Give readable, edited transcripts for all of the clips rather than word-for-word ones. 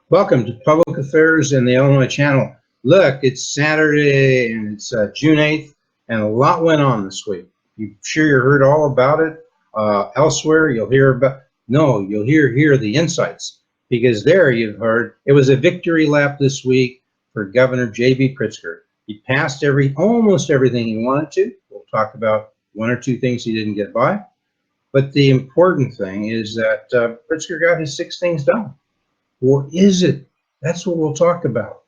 Welcome to Public Affairs in the Illinois Channel. Look, it's Saturday and it's June 8th, and a lot went on this week. I'm sure you heard all about it. Elsewhere, you'll hear about, no, you'll hear here the insights, because there you've heard it was a victory lap this week for Governor J.B. Pritzker. He passed almost everything he wanted to. We'll talk about one or two things he didn't get by. But the important thing is that Pritzker got his 6 things done. Or is it? That's what we'll talk about.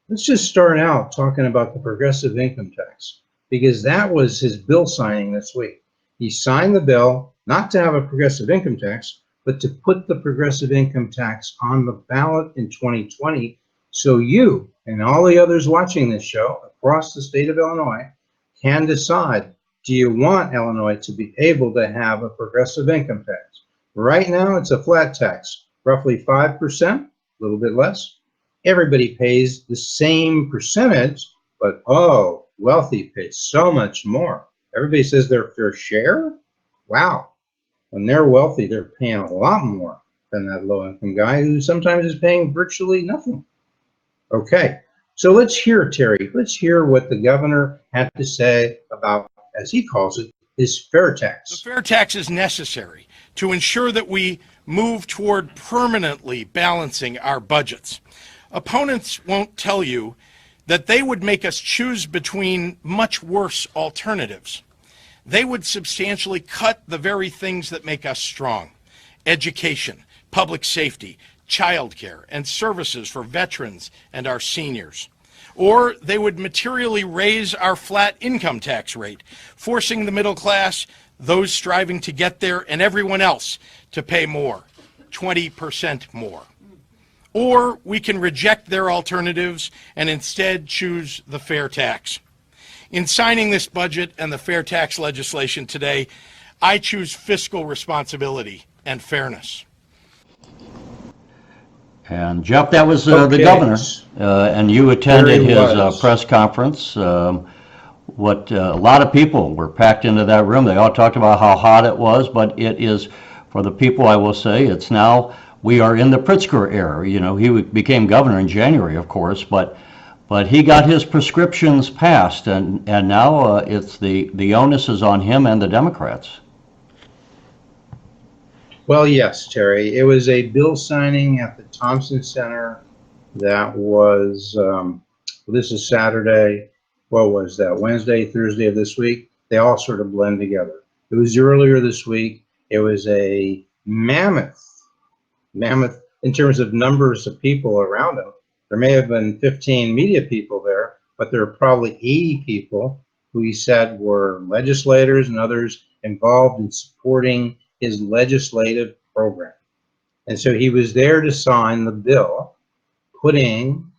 Let's just start out talking about the progressive income tax, because that was his bill signing this week. He signed the bill not to have a progressive income tax, but to put the progressive income tax on the ballot in 2020, so you and all the others watching this show across the state of Illinois can decide, do you want Illinois to be able to have a progressive income tax? Right now, it's a flat tax. Roughly 5%, a little bit less. Everybody pays the same percentage, but wealthy pays so much more. Everybody says their fair share. Wow. When they're wealthy, they're paying a lot more than that low-income guy who sometimes is paying virtually nothing. Okay, so let's hear, Terry, let's hear what the governor had to say about, as he calls it, his fair tax. The fair tax is necessary to ensure that we move toward permanently balancing our budgets. Opponents won't tell you that they would make us choose between much worse alternatives. They would substantially cut the very things that make us strong: education, public safety, childcare, and services for veterans and our seniors. Or they would materially raise our flat income tax rate, forcing the middle class, those striving to get there, and everyone else to pay more, 20% more. Or we can reject their alternatives and instead choose the fair tax. In signing this budget and the fair tax legislation today, I choose fiscal responsibility and fairness. And Jeff, that was the governor, and you attended his press conference. What a lot of people were packed into that room. They all talked about how hot it was, but it is, for the people, I will say, it's now, we are in the Pritzker era. You know, he became governor in January, of course, but he got his prescriptions passed, and now it's the onus is on him and the Democrats. Well, yes, Terry. It was a bill signing at the Thompson Center that was, this is Saturday, what was that, Wednesday, Thursday of this week? They all sort of blend together. It was earlier this week. It was a mammoth in terms of numbers of people around him. There may have been 15 media people there, but there were probably 80 people who he said were legislators and others involved in supporting his legislative program. And so he was there to sign the bill, putting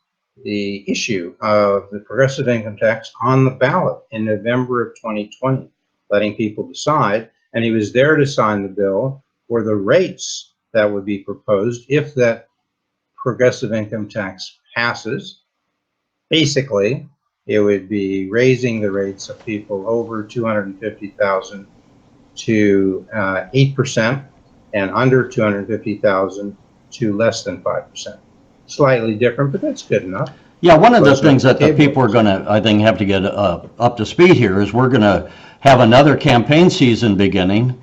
the issue of the progressive income tax on the ballot in November of 2020, letting people decide. And he was there to sign the bill for the rates that would be proposed if that progressive income tax passes. Basically, it would be raising the rates of people over $250,000 to 8%, and under 250,000 to less than 5%. Slightly different, but that's good enough. Yeah, one of the things that the people are going to, I think, have to get up to speed here is we're going to have another campaign season beginning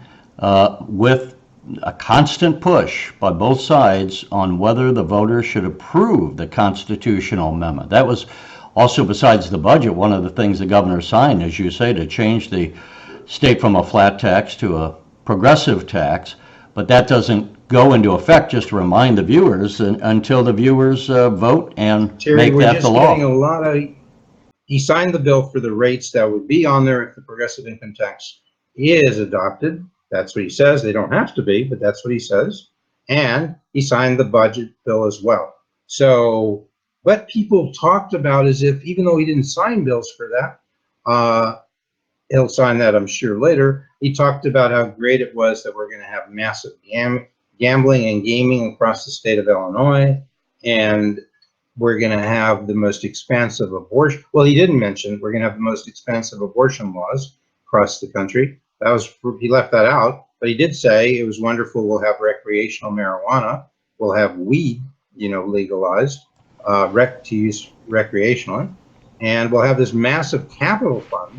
with a constant push by both sides on whether the voters should approve the constitutional amendment. That was also, besides the budget, one of the things the governor signed, as you say, to change the state from a flat tax to a progressive tax, but that doesn't go into effect, just to remind the viewers, until the viewers vote and Terry, make that the law. He signed the bill for the rates that would be on there if the progressive income tax is adopted. That's what he says. They don't have to be, but that's what he says. And he signed the budget bill as well. So what people talked about is, if, even though he didn't sign bills for that, he'll sign that, I'm sure, later. He talked about how great it was that we're going to have massive gambling and gaming across the state of Illinois, and we're going to have the most expansive abortion. Well, he didn't mention we're going to have the most expansive abortion laws across the country. That was, he left that out, but he did say it was wonderful. We'll have recreational marijuana. We'll have weed legalized, to use recreationally, and we'll have this massive capital fund.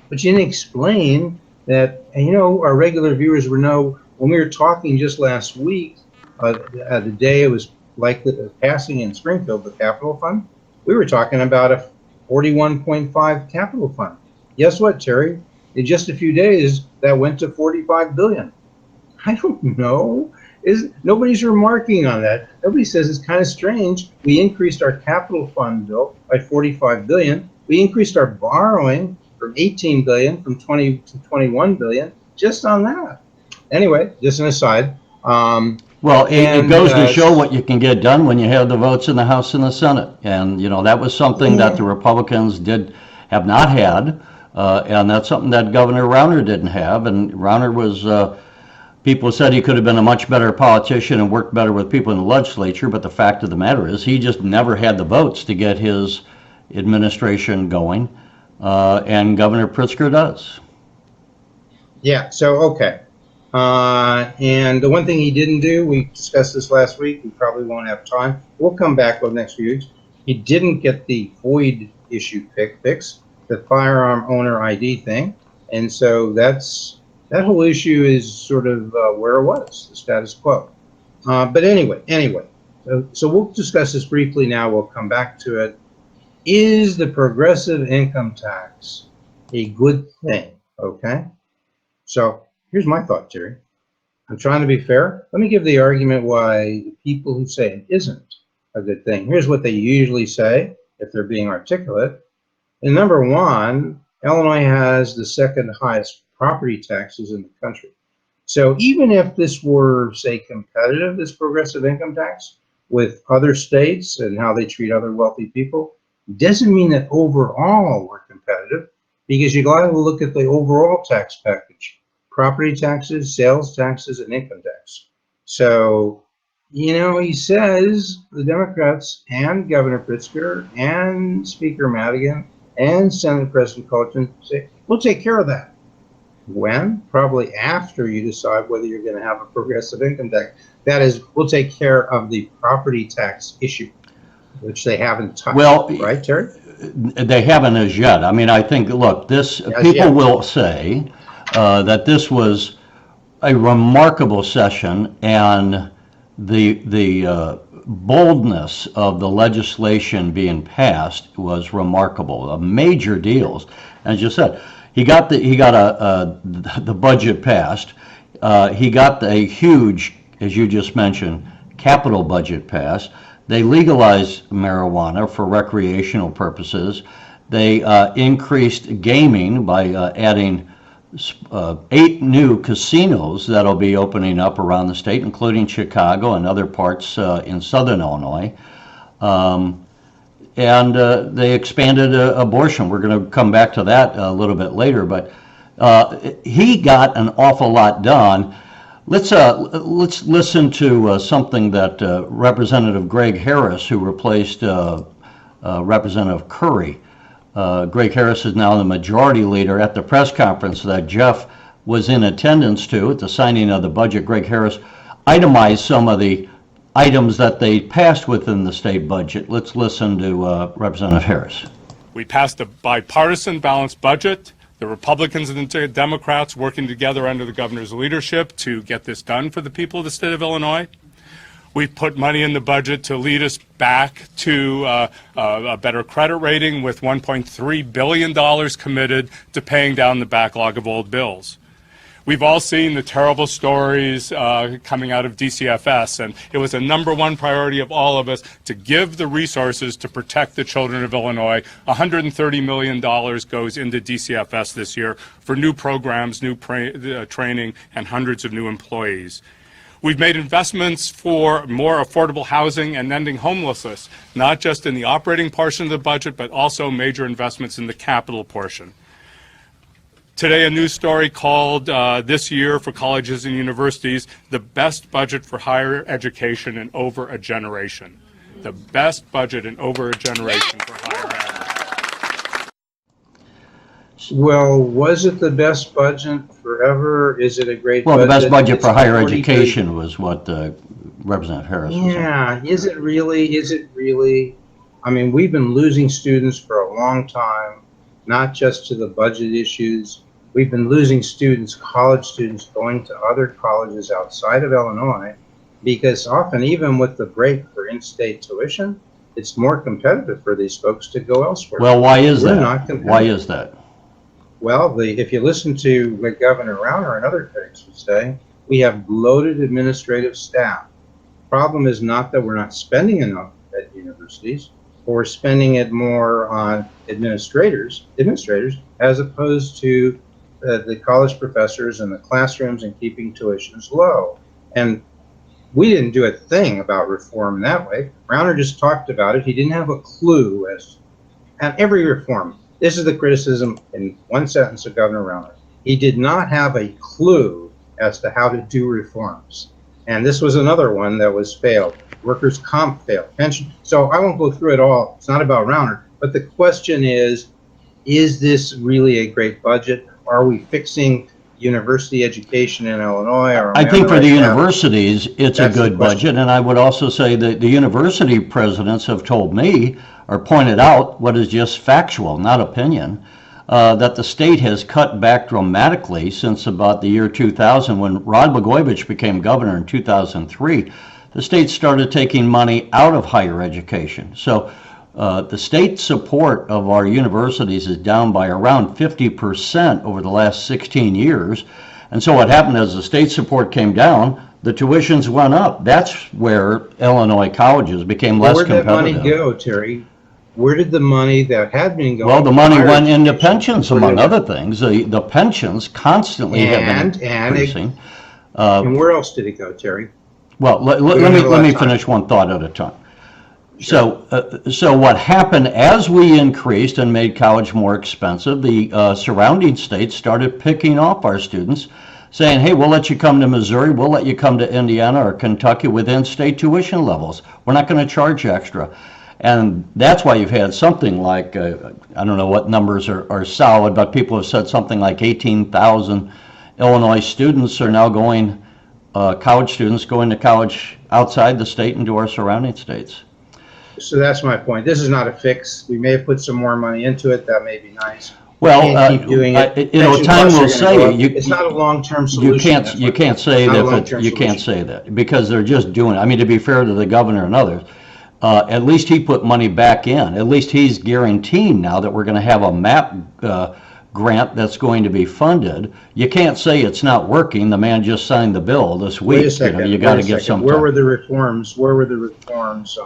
But you didn't explain that, and our regular viewers will know when we were talking just last week, the day it was passing in Springfield, the capital fund, we were talking about a 41.5 capital fund. Guess what, Terry? In just a few days, that went to 45 billion. I don't know. Nobody's remarking on that. Nobody says it's kind of strange. We increased our capital fund bill by 45 billion. We increased our borrowing from 18 billion from 20 to 21 billion just on that. Anyway, just an aside. Well, it goes to show what you can get done when you have the votes in the House and the Senate. And, that was something that the Republicans have not had. And that's something that Governor Rauner didn't have. And Rauner was, people said he could have been a much better politician and worked better with people in the legislature. But the fact of the matter is he just never had the votes to get his administration going. And Governor Pritzker does. Yeah, so, okay. And the one thing he didn't do, we discussed this last week, we probably won't have time. We'll come back with next few weeks. He didn't get the void issue fixed, the firearm owner ID thing. And so that whole issue is sort of where it was, the status quo. But anyway, so we'll discuss this briefly now. We'll come back to it. Is the progressive income tax a good thing? Okay. So here's my thought, Terry. I'm trying to be fair. Let me give the argument why the people who say it isn't a good thing. Here's what they usually say if they're being articulate. And number one, Illinois has the second highest property taxes in the country. So even if this were, say, competitive, this progressive income tax, with other states and how they treat other wealthy people, doesn't mean that overall we're competitive, because you got to look at the overall tax package. Property taxes, sales taxes, and income tax. So, he says the Democrats and Governor Pritzker and Speaker Madigan and Senate President Cullerton say, we'll take care of that. When? Probably after you decide whether you're going to have a progressive income tax. That is, we'll take care of the property tax issue, which they haven't touched. Well, right, Terry? They haven't as yet. I mean, I think, look, people will say that this was a remarkable session, and the boldness of the legislation being passed was remarkable. Major deals, as you said. He got the budget passed. He got a huge, as you just mentioned, capital budget passed. They legalized marijuana for recreational purposes. They increased gaming by adding 8 new casinos that'll be opening up around the state, including Chicago and other parts in southern Illinois. And they expanded abortion. We're going to come back to that a little bit later, but he got an awful lot done. Let's listen to something that Representative Greg Harris, who replaced Representative Curry. Greg Harris is now the majority leader. At the press conference that Jeff was in attendance to at the signing of the budget, Greg Harris itemized some of the items that they passed within the state budget. Let's listen to Representative Harris. We passed a bipartisan balanced budget. The Republicans and the Democrats working together under the governor's leadership to get this done for the people of the state of Illinois. We've put money in the budget to lead us back to a better credit rating, with $1.3 billion committed to paying down the backlog of old bills. We've all seen the terrible stories coming out of DCFS, and it was a #1 priority of all of us to give the resources to protect the children of Illinois. $130 million goes into DCFS this year for new programs, new training, and hundreds of new employees. We've made investments for more affordable housing and ending homelessness, not just in the operating portion of the budget, but also major investments in the capital portion. Today, a news story called this year for colleges and universities, the best budget for higher education in over a generation. The best budget in over a generation for higher ed. Well, was it the best budget forever? Is it a great Well, budget? the best budget It's for higher 40 education was what Representative Harris was saying. Yeah, is it really? Is it really? I mean, we've been losing students for a long time, not just to the budget issues. We've been losing students, college students, going to other colleges outside of Illinois, because often, even with the break for in-state tuition, it's more competitive for these folks to go elsewhere. Well, why is We're that? not competitive. Why is that? Well, if you listen to what Governor Rauner and other critics would say, we have bloated administrative staff. Problem is not that we're not spending enough at universities, but we're spending it more on administrators as opposed to the college professors and the classrooms and keeping tuitions low. And we didn't do a thing about reform that way. Rauner just talked about it. He didn't have a clue as at every reform. This is the criticism in one sentence of Governor Rauner. He did not have a clue as to how to do reforms. And this was another one that was failed. Workers' comp failed, pension. So I won't go through it all. It's not about Rauner. But the question is this really a great budget? Are we fixing university education in Illinois? I think for the universities, it's a good budget. And I would also say that the university presidents have told me or pointed out what is just factual, not opinion, that the state has cut back dramatically since about the year 2000 when Rod Blagojevich became governor in 2003. The state started taking money out of higher education. So the state support of our universities is down by around 50% over the last 16 years. And so what happened as the state support came down, the tuitions went up. That's where Illinois colleges became less competitive. Where did that money go, Terry? Where did the money that had been going? Well, the money went into pensions, among other things. The pensions constantly have been increasing. And where else did it go, Terry? Well, let me finish one thought at a time. Sure. So what happened as we increased and made college more expensive, the surrounding states started picking off our students, saying, hey, we'll let you come to Missouri, we'll let you come to Indiana or Kentucky within state tuition levels. We're not going to charge extra. And that's why you've had something like, I don't know what numbers are solid, but people have said something like 18,000 Illinois students are now going, college students going to college outside the state and to our surrounding states. So that's my point. This is not a fix. We may have put some more money into it. That may be nice. Well, keep doing it. Time will say. It's not a long-term solution. You can't say that because they're just doing it. I mean, to be fair to the governor and others, at least he put money back in. At least he's guaranteeing now that we're going to have a MAP grant that's going to be funded. You can't say it's not working. The man just signed the bill this week. Wait a second. You got to give some time. Where were the reforms?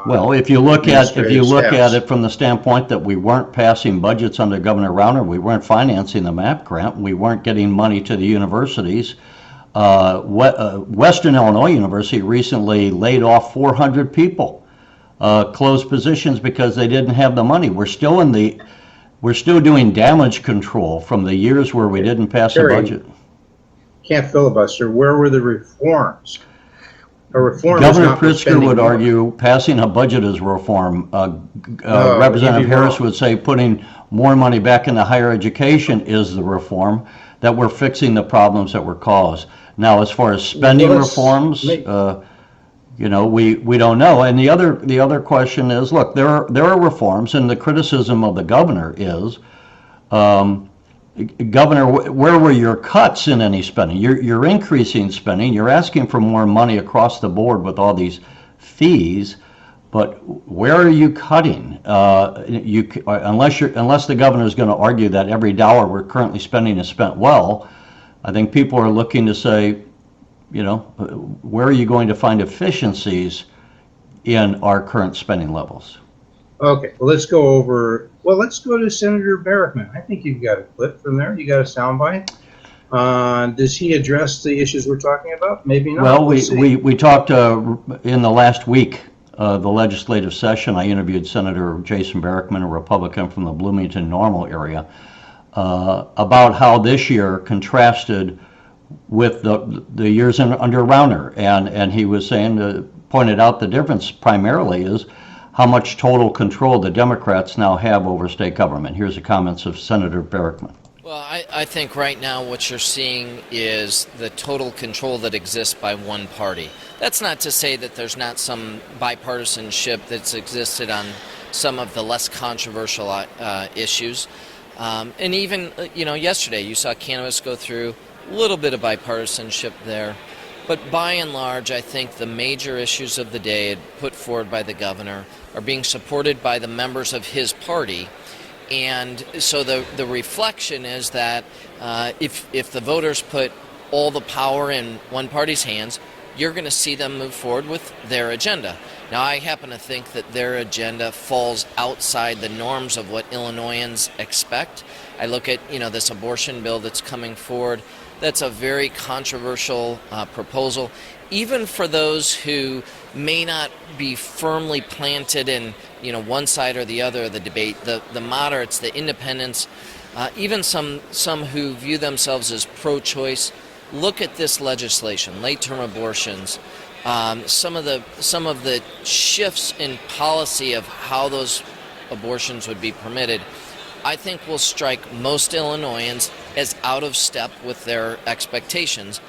Well, if you look at it from the standpoint that we weren't passing budgets under Governor Rauner, we weren't financing the MAP grant, we weren't getting money to the universities. Western Illinois University recently laid off 400 people, closed positions because they didn't have the money. We're still doing damage control from the years where we didn't pass a budget. Can't filibuster. Where were the reforms? Governor Pritzker would argue passing a budget is reform. Representative Harris would say putting more money back into higher education is the reform, that we're fixing the problems that were caused. Now, as far as spending reforms, we don't know. And the other question is, look, there are reforms, and the criticism of the governor is, Governor, where were your cuts in any spending? You're increasing spending. You're asking for more money across the board with all these fees, but where are you cutting? Unless the governor is going to argue that every dollar we're currently spending is spent well, I think people are looking to say, where are you going to find efficiencies in our current spending levels? Okay, well, let's go to Senator Barickman. I think you've got a clip from there. You got a soundbite. Does he address the issues we're talking about? Maybe not. Well, we talked in the last week, the legislative session. I interviewed Senator Jason Barickman, a Republican from the Bloomington-Normal area, about how this year contrasted with the years under Rauner, and he was saying, pointed out the difference primarily is how much total control the Democrats now have over state government. Here's the comments of Senator Barickman. Well, I think right now what you're seeing is the total control that exists by one party. That's not to say that there's not some bipartisanship that's existed on some of the less controversial issues. And even, yesterday you saw cannabis go through a little bit of bipartisanship there. But by and large, I think the major issues of the day put forward by the governor are being supported by the members of his party. And so the reflection is that if the voters put all the power in one party's hands, you're going to see them move forward with their agenda. Now, I happen to think that their agenda falls outside the norms of what Illinoisans expect. I look at, this abortion bill that's coming forward. That's a very controversial proposal, even for those who may not be firmly planted in, one side or the other of the debate. The moderates, the independents, even some who view themselves as pro-choice, look at this legislation, late-term abortions, some of the shifts in policy of how those abortions would be permitted, I think will strike most Illinoisans as out of step with their expectations.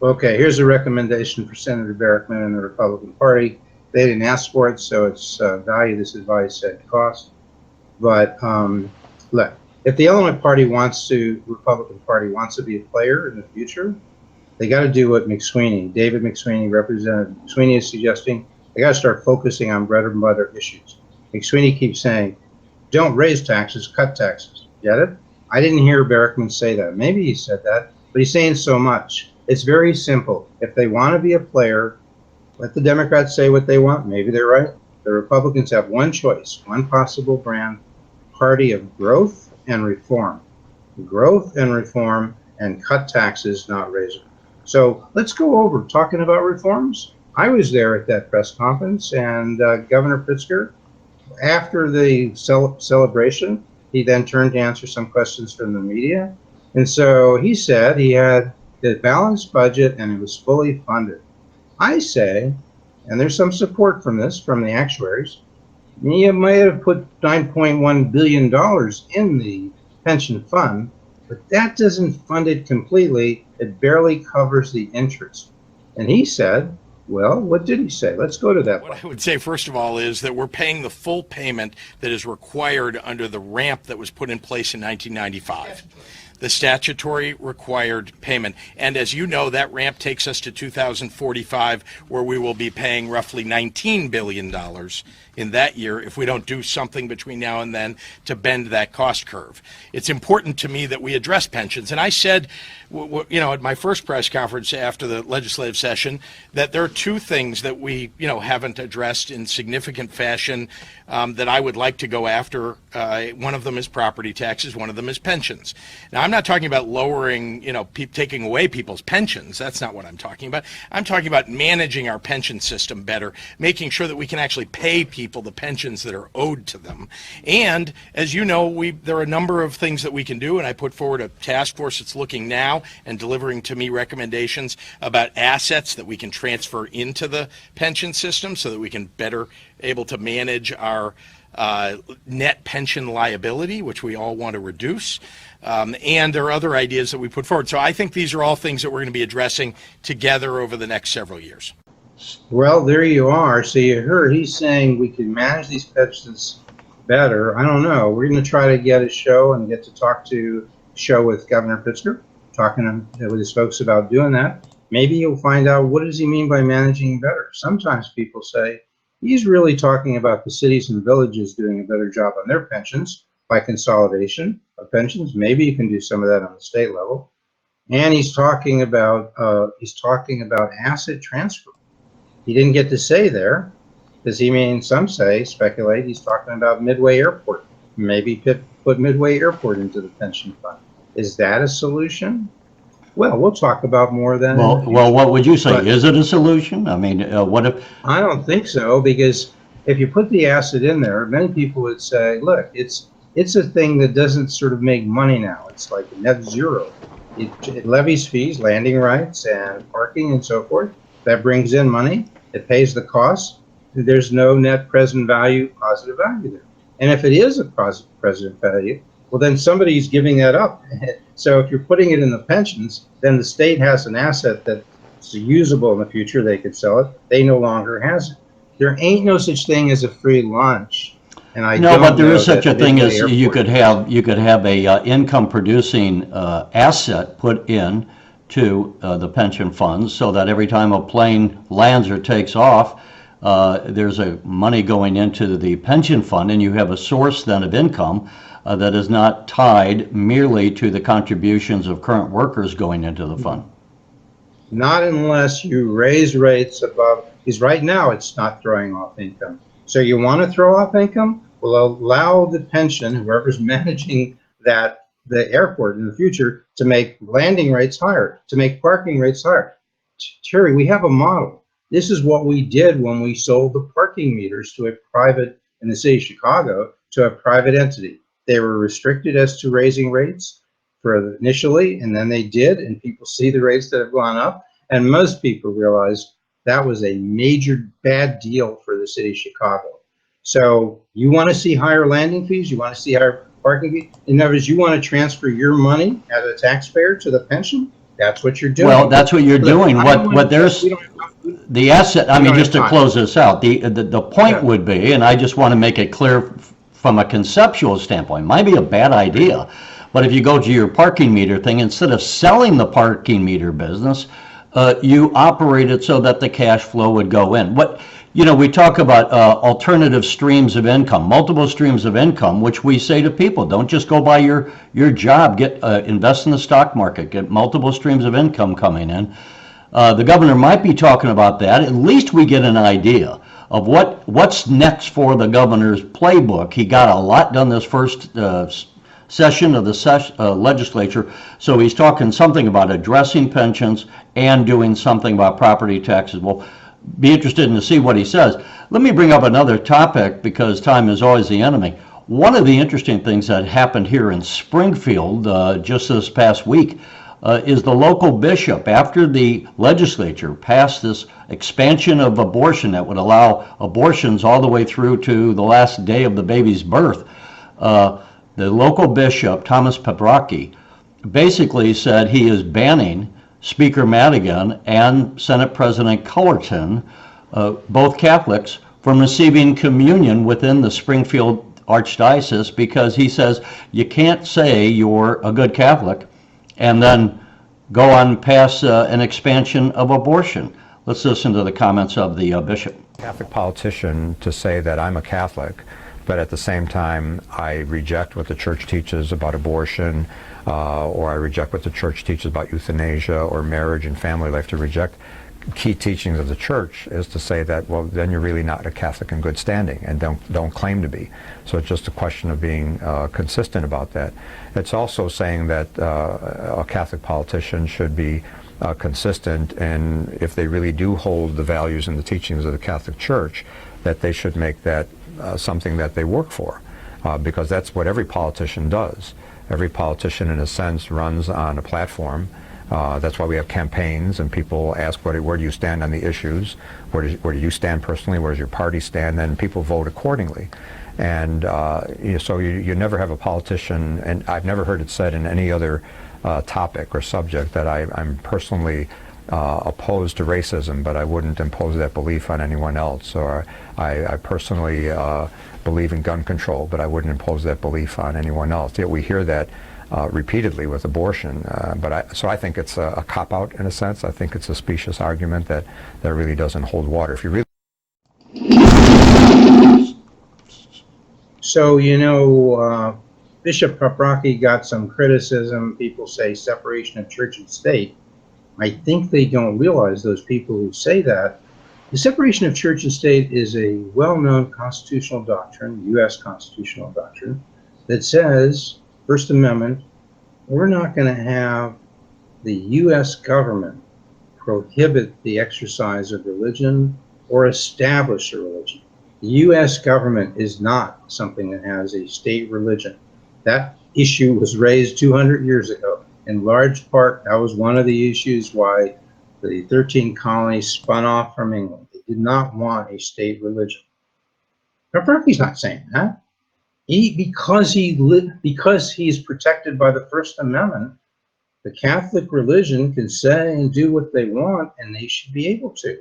Okay, here's a recommendation for Senator Barickman and the Republican Party. They didn't ask for it, so it's value this advice at cost. But look, if the Illinois Republican Party wants to be a player in the future, they got to do what David McSweeney, Representative McSweeney is suggesting. They got to start focusing on bread and butter issues. McSweeney keeps saying, don't raise taxes, cut taxes. Get it? I didn't hear Barickman say that. Maybe he said that, but he's saying so much. It's very simple. If they want to be a player, let the Democrats say what they want. Maybe they're right. The Republicans have one choice, one possible brand, party of growth and reform. Growth and reform, and cut taxes, not raise them. So let's go over talking about reforms. I was there at that press conference, and Governor Pritzker, after the celebration, he then turned to answer some questions from the media. And so he said he had the balanced budget and it was fully funded. I say, and there's some support from this, from the actuaries, you might have put $9.1 billion in the pension fund, but that doesn't fund it completely. It barely covers the interest. And he said, well, what did he say? Let's go to that. What I would say, first of all, is that we're paying the full payment that is required under the ramp that was put in place in 1995. The statutory required payment. And as you know, that ramp takes us to 2045, where we will be paying roughly $19 billion in that year if we don't do something between now and then to bend that cost curve. It's important to me that we address pensions. And I said, at my first press conference after the legislative session, that there are two things that we, haven't addressed in significant fashion that I would like to go after. One of them is property taxes. One of them is pensions. Now, I'm not talking about lowering, taking away people's pensions. That's not what I'm talking about. I'm talking about managing our pension system better, making sure that we can actually pay people the pensions that are owed to them. And as you know, there are a number of things that we can do, and I put forward a task force that's looking now and delivering to me recommendations about assets that we can transfer into the pension system so that we can better able to manage our net pension liability, which we all want to reduce. And there are other ideas that we put forward. So I think these are all things that we're going to be addressing together over the next several years. Well, there you are. So you heard he's saying we can manage these pensions better. I don't know. We're going to try to get a show and get to talk to with Governor Pritzker, talking with his folks about doing that. Maybe you'll find out what does he mean by managing better. Sometimes people say he's really talking about the cities and villages doing a better job on their pensions by consolidation of pensions. Maybe you can do some of that on the state level. And he's talking about asset transfer. He didn't get to say there, because some speculate he's talking about Midway Airport. Maybe put Midway Airport into the pension fund. Is that a solution? Well, we'll talk about more then. Well, what would you say? But is it a solution? What if? I don't think so, because if you put the asset in there, many people would say, look, it's a thing that doesn't sort of make money now. It's like net zero. It levies fees, landing rights, and parking and so forth. That brings in money. It pays the cost. There's no net present value, positive value there. And if it is a present value, Well, then somebody's giving that up. So if you're putting it in the pensions, then the state has an asset that's usable in the future. They could sell it. They no longer has it. There ain't no such thing as a free lunch. And I No, but don't there know is such that a thing Midway as you Airport could have a income producing asset put in to the pension funds so that every time a plane lands or takes off, there's a money going into the pension fund, and you have a source then of income that is not tied merely to the contributions of current workers going into the fund. not unless you raise rates above, because right now it's not throwing off income. So you want to throw off income? Well, allow the pension, whoever's managing that, the airport in the future, to make landing rates higher, to make parking rates higher. Terry, we have a model. This is what we did when we sold the parking meters to a private, in the city of Chicago, to a private entity. They were restricted as to raising rates for initially, and then they did, and people see the rates that have gone up, and most people realize that was a major bad deal for the city of Chicago. So you want to see higher landing fees, you want to see higher parking fees. In other words, you want to transfer your money as a taxpayer to the pension. That's what you're doing. Well, that's what you're Look, doing. What there's we don't have, the asset. I we mean, don't just have to time. close this out, the point Yeah. would be, and I just want to make it clear from a conceptual standpoint, might be a bad idea, but if you go to your parking meter thing, instead of selling the parking meter business, you operate it so that the cash flow would go in. We talk about alternative streams of income, multiple streams of income, which we say to people, don't just go by your job, invest in the stock market, get multiple streams of income coming in. The governor might be talking about that. At least we get an idea of what's next for the governor's playbook. He got a lot done this first session of the legislature, so he's talking something about addressing pensions and doing something about property taxes. We'll be interested in to see what he says. Let me bring up another topic, because time is always the enemy. One of the interesting things that happened here in Springfield just this past week is the local bishop, after the legislature passed this expansion of abortion that would allow abortions all the way through to the last day of the baby's birth, the local bishop, Thomas Paprocki, basically said he is banning Speaker Madigan and Senate President Cullerton, both Catholics, from receiving communion within the Springfield Archdiocese, because he says you can't say you're a good Catholic and then go on past an expansion of abortion. Let's listen to the comments of the bishop. Catholic politician to say that I'm a Catholic, but at the same time I reject what the church teaches about abortion, or I reject what the church teaches about euthanasia or marriage and family life. To reject key teachings of the church is to say that, well, then you're really not a Catholic in good standing, and don't claim to be. So it's just a question of being consistent about that. It's also saying that a Catholic politician should be consistent, and if they really do hold the values and the teachings of the Catholic Church, that they should make that something that they work for, because that's what every politician does. Every politician, in a sense, runs on a platform. That's why we have campaigns, and people ask, where do you stand on the issues? Where do you stand personally? Where does your party stand? Then people vote accordingly. And so you never have a politician, and I've never heard it said in any other topic or subject that I'm personally opposed to racism, but I wouldn't impose that belief on anyone else. Or I personally believe in gun control, but I wouldn't impose that belief on anyone else. Yet we hear that repeatedly with abortion, so I think it's a cop-out in a sense. I think it's a specious argument that really doesn't hold water. If you really So, Bishop Paprocki got some criticism. People say separation of church and state. I think they don't realize, those people who say that, the separation of church and state is a well-known constitutional doctrine, U.S. constitutional doctrine, that says, First Amendment, we're not going to have the U.S. government prohibit the exercise of religion or establish a religion. The U.S. government is not something that has a state religion. That issue was raised 200 years ago. In large part, that was one of the issues why the 13 colonies spun off from England. They did not want a state religion. Paprocki's not saying that. Because he's protected by the First Amendment, the Catholic religion can say and do what they want, and they should be able to.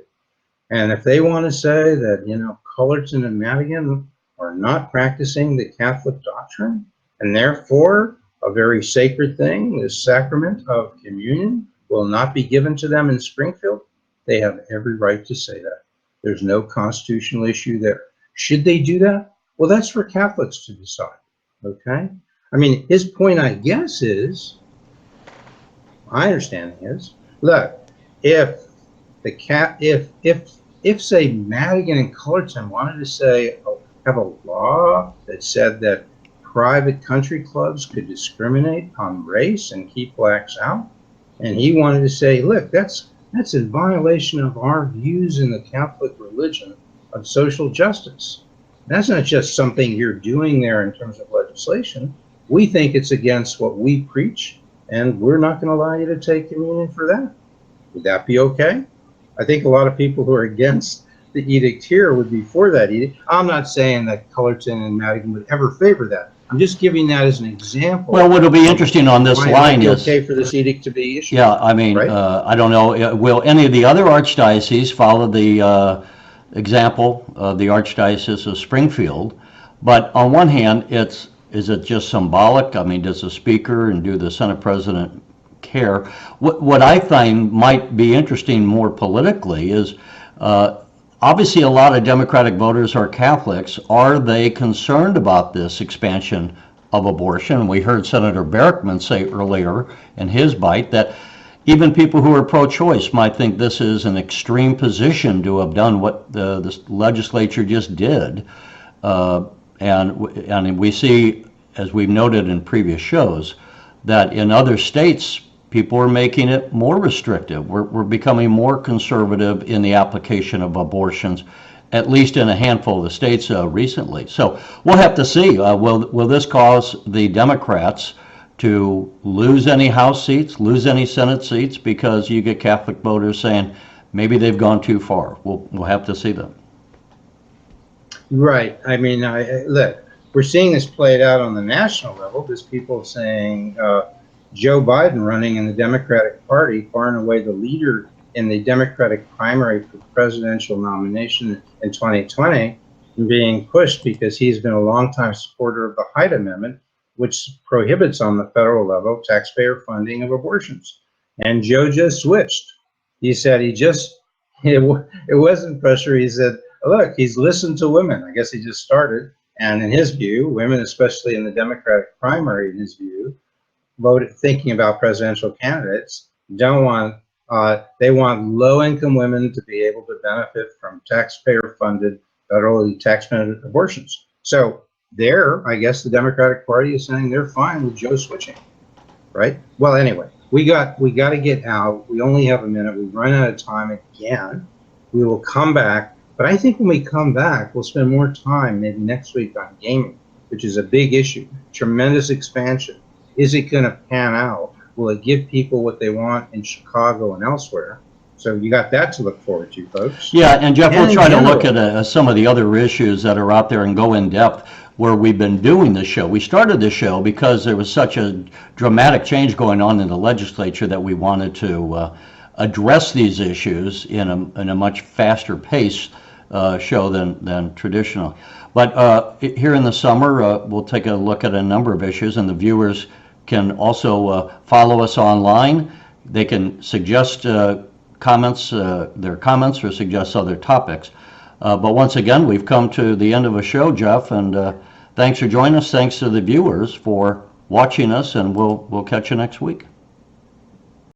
And if they want to say that, Cullerton and Madigan are not practicing the Catholic doctrine, and therefore a very sacred thing, the sacrament of communion, will not be given to them in Springfield, they have every right to say that. There's no constitutional issue there. Should they do that? Well, that's for Catholics to decide, okay? I mean, his point, I guess, is, my understanding is, look, if say Madigan and Cullerton wanted to say, have a law that said that private country clubs could discriminate on race and keep blacks out, and he wanted to say, look, that's in violation of our views in the Catholic religion of social justice. That's not just something you're doing there in terms of legislation. We think it's against what we preach, and we're not going to allow you to take communion for that. Would that be okay? I think a lot of people who are against the edict here would be for that edict. I'm not saying that Cullerton and Madigan would ever favor that. I'm just giving that as an example. Well, what'll be interesting on this line is, okay for this edict to be issued. yeah, I mean, right? I don't know, will any of the other archdioceses follow the example of the Archdiocese of Springfield? But on one hand, is it just symbolic? I mean, does the speaker and do the Senate president care? What I find might be interesting more politically is, obviously a lot of Democratic voters are Catholics. Are they concerned about this expansion of abortion? We heard Senator Barickman say earlier in his bite that even people who are pro-choice might think this is an extreme position to have done what the legislature just did. And we see, as we've noted in previous shows, that in other states, people are making it more restrictive. We're becoming more conservative in the application of abortions, at least in a handful of the states recently. So we'll have to see. Will this cause the Democrats to lose any House seats, lose any Senate seats, because you get Catholic voters saying maybe they've gone too far? We'll have to see that. Right. I mean, look, we're seeing this played out on the national level. There's people saying Joe Biden running in the Democratic Party, far and away the leader in the Democratic primary for presidential nomination in 2020, being pushed because he's been a longtime supporter of the Hyde Amendment, which prohibits on the federal level taxpayer funding of abortions. And Joe just switched. He said it wasn't pressure. He said, look, he's listened to women. I guess he just started. And in his view, women, especially in the Democratic primary, in his view, voted thinking about presidential candidates, they want low-income women to be able to benefit from taxpayer-funded, federally tax-funded abortions. So I guess the Democratic Party is saying they're fine with Joe switching, right? Well, anyway, we got to get out. We only have a minute. We've run out of time again. We will come back, but I think when we come back, we'll spend more time maybe next week on gaming, which is a big issue, tremendous expansion. Is it going to pan out? Will it give people what they want in Chicago and elsewhere? So you got that to look forward to, folks. Yeah, and Jeff, we'll try to look at some of the other issues that are out there and go in depth where we've been doing this show. We started this show because there was such a dramatic change going on in the legislature that we wanted to address these issues in a much faster pace show than traditional. But here in the summer, we'll take a look at a number of issues, and the viewers can also follow us online. They can suggest their comments or suggest other topics. But once again, we've come to the end of a show, Jeff, and thanks for joining us. Thanks to the viewers for watching us, and we'll catch you next week.